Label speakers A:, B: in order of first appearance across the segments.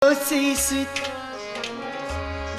A: Seysit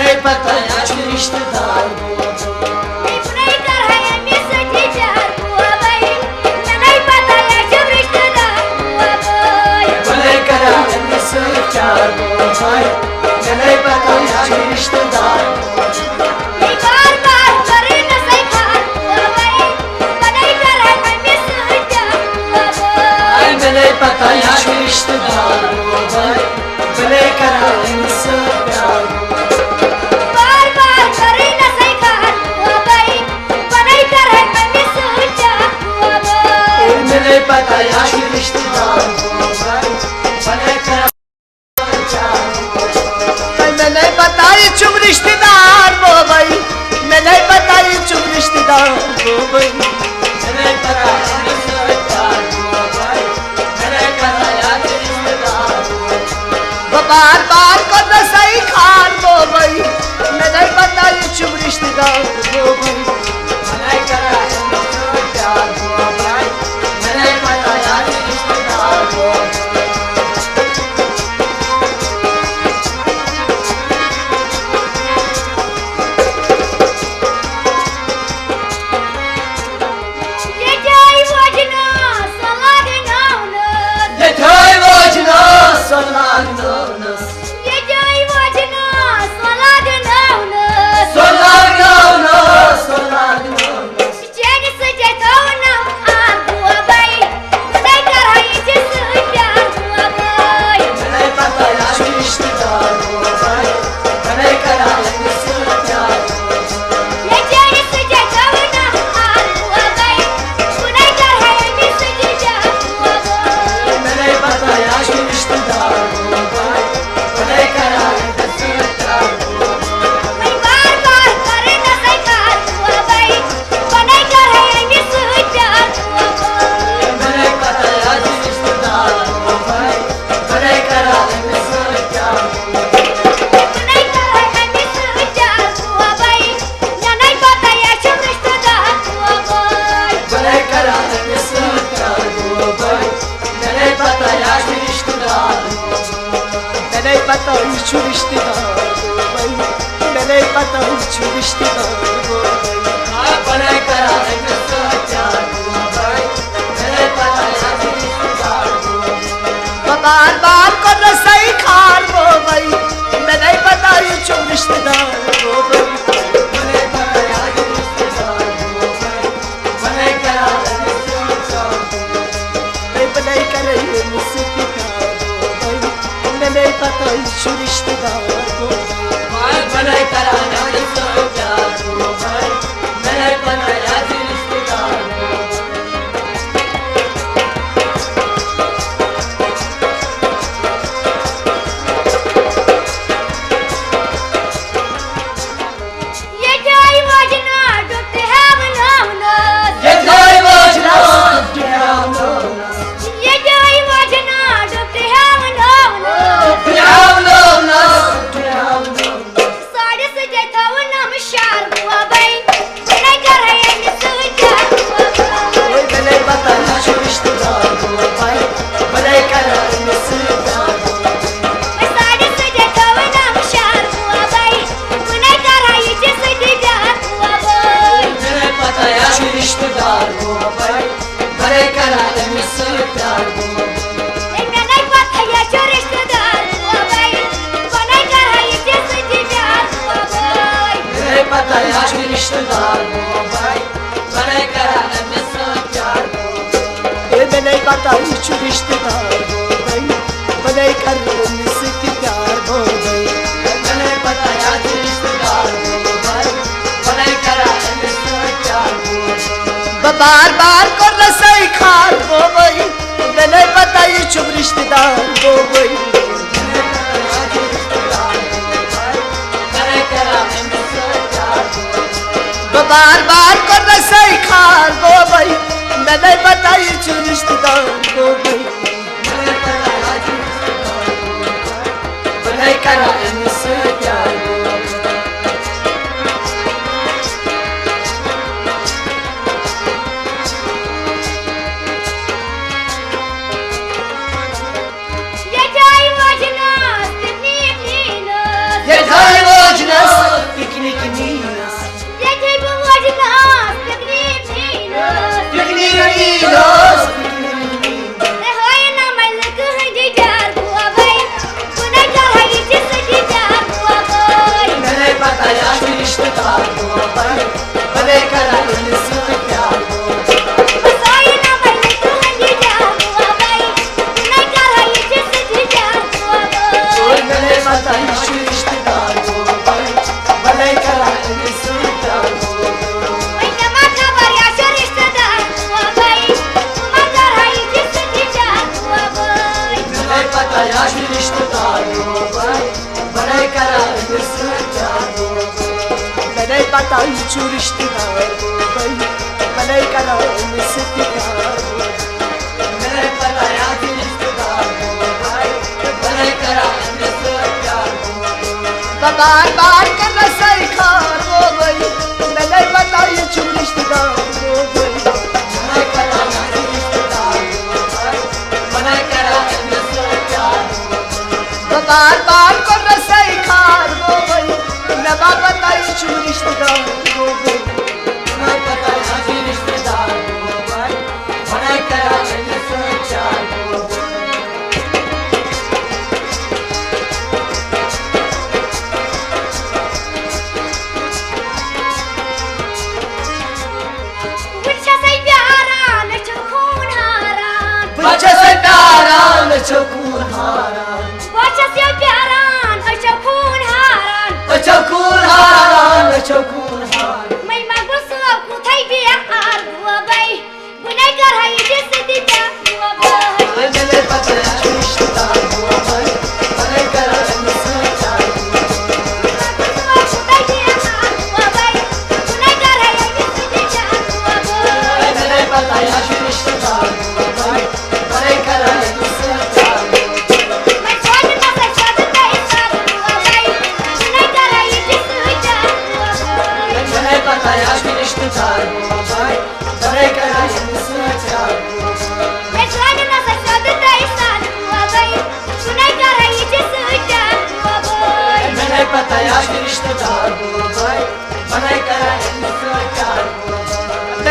A: नहीं पता यार रिश्तेदार रिश्तेदार वो भाई मैं नहीं पता ये चुप रिश्तेदार वो भाई नहीं पता रिश्तेदार वो भाई मैं नहीं पता यार रिश्तेदार वो बार बार को न सही खान वो भाई मैं नहीं पता ये चुप रिश्तेदार वो भाई नहीं करा रिश्तेदार वो भाई मैं नहीं पता यार रिश्तेदार वो बार बार को न सही खान वो भाई मैं नहीं पता ये चुप रिश्तेदार वो भाई नहीं पता यार रिश्तेदार वो भाई नहीं करा नहीं करे मुझसे प्यार वो भाई मैं नहीं पता ये चुप रिश्तेदार वो भाई नहीं करा रिश्तेदार वो भाई मैं नहीं पता यार रिश्तेदार बार बार कर रसोई खार वो भाई मैंने पता ये चुप रिश्तेदार वो भाई बार बार कर रसोई खार वो भाई मैंने पता ये चुप रिश्तेदार वो भाई बनाई करा इनसे प्यार बताई चू रिश्तेदार भाई बनाई करा इनसे प्यार मैंने बताया कि रिश्तेदार भाई बनाई करा इनसे प्यार बार बार कर रसोई खार वो भाई मैंने बताई चू रिश्तेदार भाई बनाई करा रिश्तेदार भाई बनाई करा इनसे प्यार बार बार कर रसोई खार वो भाई नवा बताई चू रिश्तेदार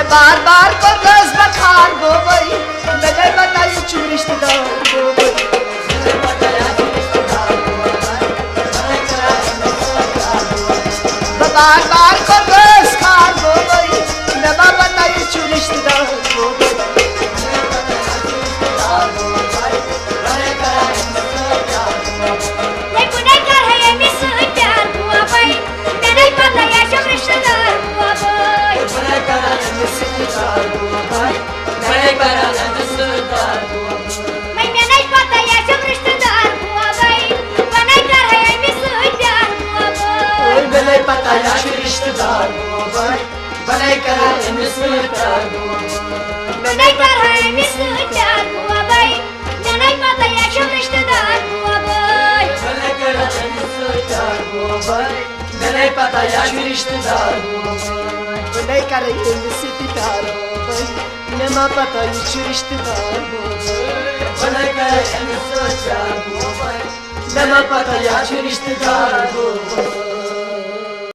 A: बार बार कर रस बखार वो भाई मैंने बताई चू रिश्तेदार वो भाई मैंने बताया रिश्तेदार बार बार कर रस खार वो भाई मैंने बताई चू रिश्तेदार वो बनाई करा इनसे प्यार बनाई करा इनसे प्यार भाई मैंने बताया चू रिश्तेदार भाई बनाई करा इनसे प्यार भाई मैंने बताया चू रिश्तेदार बनाई करा इनसे प्यार भाई मैंने बताया चू रिश्तेदार बनाई करा इनसे प्यार भाई मैंने बताया चू रिश्तेदार